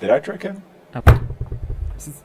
Did I trick him? Aber es ist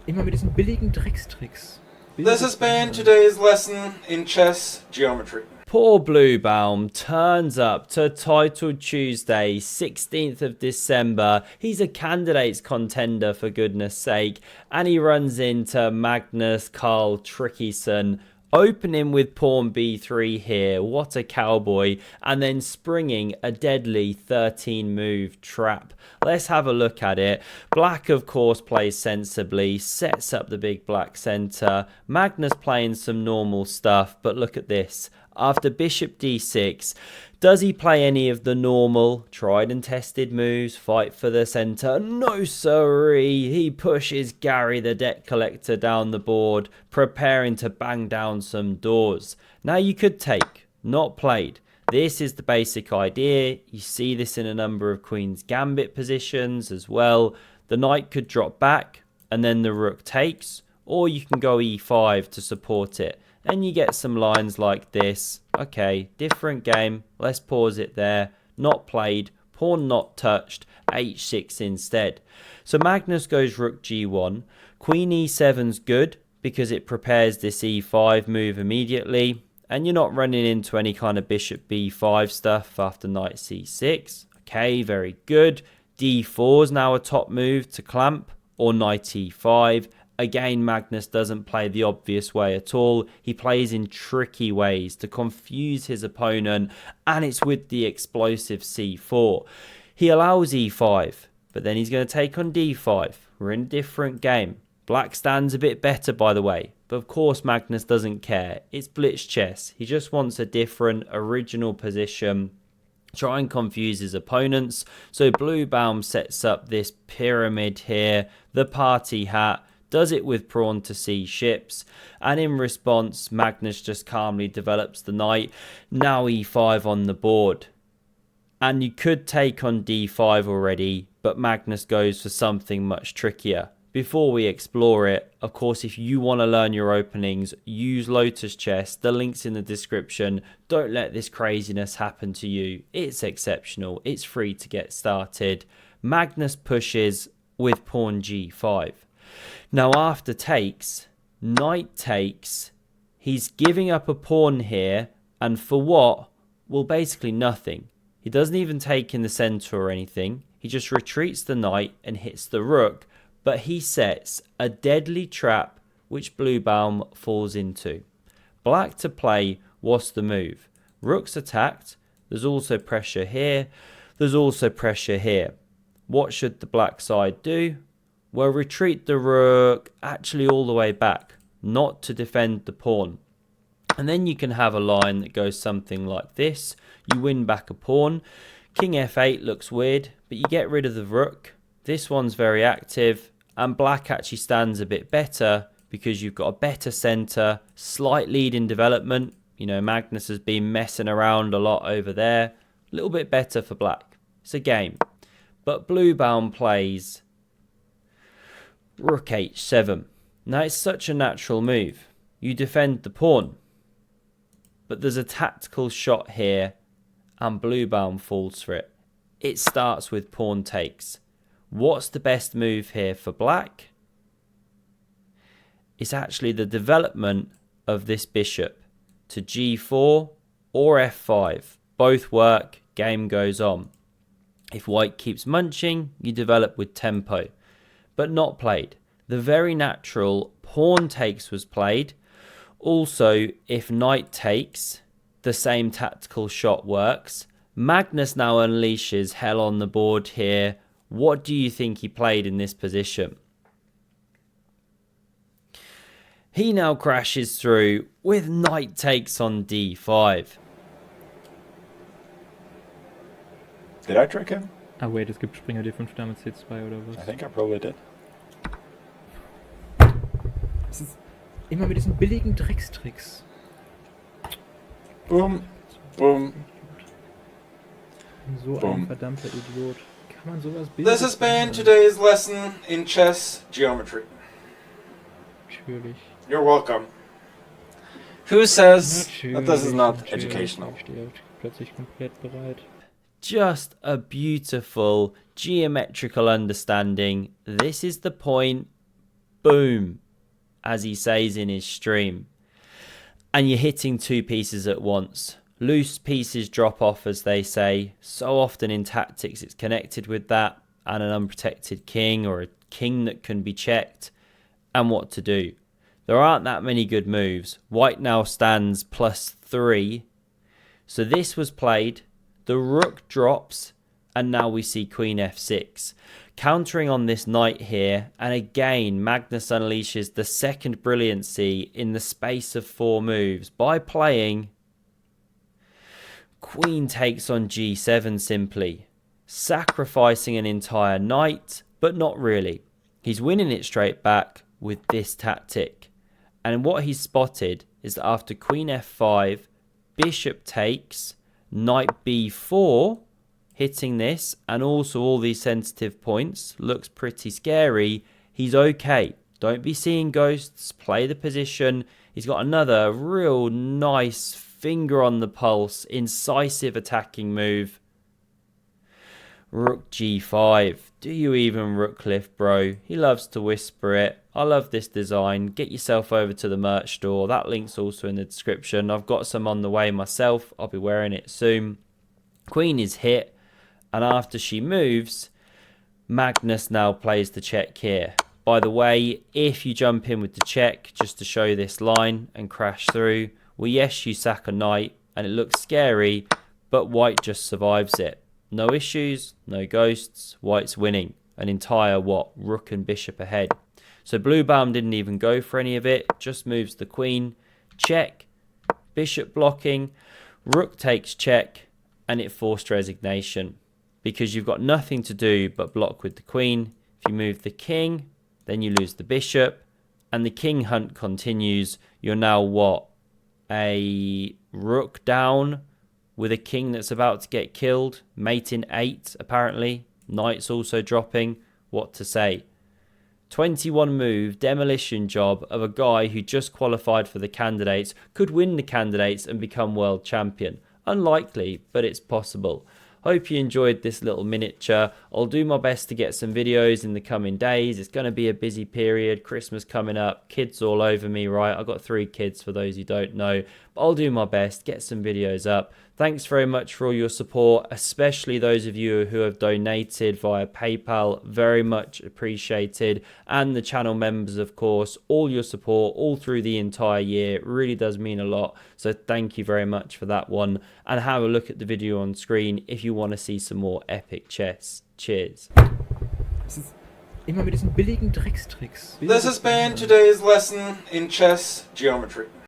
immer mit diesen billigen Dreckstricks. This has been today's lesson in chess geometry. Poor Bluebaum turns up to Title Tuesday, 16th of December. He's a candidates contender, for goodness sake. And he runs into Magnus Carlsen, opening with pawn b3 here. What a cowboy. And then springing a deadly 13 move trap. Let's have a look at it. Black, of course, plays sensibly, sets up the big black center. Magnus playing some normal stuff, but look at this. After bishop d6, does he play any of the normal, tried and tested moves? Fight for the center? No sirree. He pushes Gary the debt collector down the board, preparing to bang down some doors. Now you could take, not played. This is the basic idea. You see this in a number of Queen's Gambit positions as well. The knight could drop back and then the rook takes, or you can go e5 to support it. And you get some lines like this. Okay, different game. Let's pause it there. Not played. Pawn not touched. h6 instead. So Magnus goes rook g1. Queen e7's good because it prepares this e5 move immediately. And you're not running into any kind of bishop b5 stuff after knight c6. Okay, very good. d4 is now a top move to clamp, or knight e5. Again, Magnus doesn't play the obvious way at all. He plays in tricky ways to confuse his opponent, and it's with the explosive c4. He allows e5, but then he's going to take on d5. We're in a different game. Black stands a bit better, by the way, but of course Magnus doesn't care. It's blitz chess. He just wants a different, original position. Try and confuse his opponents. So Bluebaum sets up this pyramid here, the party hat. Does it with pawn to c ships, and in response Magnus just calmly develops the knight. Now e5 on the board, and you could take on d5 already, but Magnus goes for something much trickier. Before we explore it, of course, if you want to learn your openings, use Lotus Chess. The link's in the description. Don't let this craziness happen to you. It's exceptional. It's free to get started. Magnus pushes with pawn g5. Now after takes, knight takes, he's giving up a pawn here, and for what? Well, basically nothing. He doesn't even take in the center or anything. He just retreats the knight and hits the rook, but he sets a deadly trap which Bluebaum falls into. Black to play, what's the move? Rook's attacked, there's also pressure here, there's also pressure here. What should the black side do? Well, retreat the rook actually all the way back, not to defend the pawn. And then you can have a line that goes something like this. You win back a pawn. King f8 looks weird, but you get rid of the rook. This one's very active, and black actually stands a bit better because you've got a better center, slight lead in development. You know, Magnus has been messing around a lot over there. A little bit better for black. It's a game. But Bluebaum plays rook h7. Now it's such a natural move. You defend the pawn. But there's a tactical shot here, and Bluebaum falls for it. It starts with pawn takes. What's the best move here for black? It's actually the development of this bishop to g4 or f5. Both work, game goes on. If white keeps munching, you develop with tempo. But not played. The very natural pawn takes was played. Also, if knight takes, the same tactical shot works. Magnus now unleashes hell on the board here. What do you think he played in this position? He now crashes through with knight takes on d5. Did I trick him? Ah wait, es gibt Springer d5 Dame c2 oder was? I think I probably did. Es ist immer mit diesen billigen Dreckstricks. Boom, boom, So boom. ein verdammter Idiot. Kann man sowas billig? This has been today's lesson in chess geometry. Natürlich. You're welcome. Who says Natürlich. that this is not Natürlich. educational? Ich stehe plötzlich komplett bereit. Just a beautiful geometrical understanding. This is the point. Boom, as he says in his stream. And you're hitting two pieces at once. Loose pieces drop off, as they say. So often in tactics it's connected with that, and an unprotected king or a king that can be checked, and what to do. There aren't that many good moves. White now stands +3. So this was played. The rook drops, and now we see queen f6. Countering on this knight here, and again Magnus unleashes the second brilliancy in the space of 4 moves by playing queen takes on g7 simply, sacrificing an entire knight, but not really. He's winning it straight back with this tactic. And what he's spotted is that after queen f5, bishop takes, knight b4, hitting this, and also all these sensitive points, looks pretty scary. He's okay. Don't be seeing ghosts. Play the position. He's got another real nice finger on the pulse, incisive attacking move. Rook g5. Do you even rook cliff, bro? He loves to whisper it. I love this design. Get yourself over to the merch store. That link's also in the description. I've got some on the way myself. I'll be wearing it soon. Queen is hit, and after she moves, Magnus now plays the check here. By the way, if you jump in with the check just to show this line and crash through, well, yes, you sack a knight and it looks scary, but white just survives it. No issues, no ghosts, white's winning. An entire, rook and bishop ahead. So Bluebaum didn't even go for any of it, just moves the queen, check, bishop blocking, rook takes check, and it forced resignation. Because you've got nothing to do but block with the queen. If you move the king, then you lose the bishop, and the king hunt continues. You're now a rook down with a king that's about to get killed. Mate in 8 apparently. Knight's also dropping. What to say? 21 move demolition job of a guy who just qualified for the candidates, could win the candidates and become world champion. Unlikely, but it's possible. Hope you enjoyed this little miniature. I'll do my best to get some videos in the coming days. It's going to be a busy period. Christmas coming up. Kids all over me, right? I've got 3 kids for those who don't know. But I'll do my best. Get some videos up. Thanks very much for all your support, especially those of you who have donated via PayPal. Very much appreciated. And the channel members, of course. All your support all through the entire year. It really does mean a lot. So thank you very much for that one. And have a look at the video on screen if you want to see some more epic chess. Cheers. Immer mit diesen billigen Dreckstricks. This has been today's lesson in chess geometry.